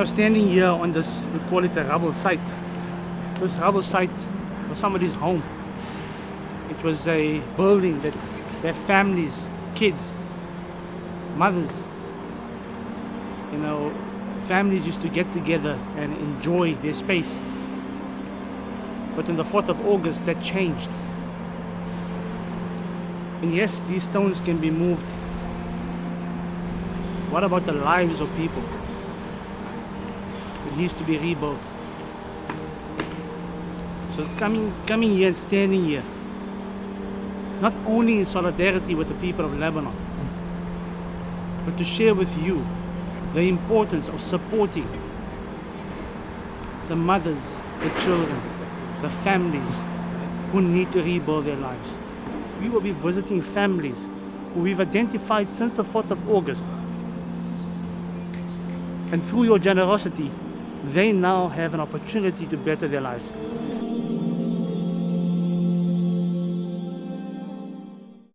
standing here on this, we call it a rubble site. This rubble site was somebody's home. It was a building that their families, kids, mothers, families used to get together and enjoy their space. But on the 4th of August, that changed. And yes, these stones can be moved. What about the lives of people? It needs to be rebuilt. So coming here and standing here, not only in solidarity with the people of Lebanon, but to share with you the importance of supporting the mothers, the children, the families who need to rebuild their lives. We will be visiting families who we've identified since the 4th of August. And through your generosity, they now have an opportunity to better their lives.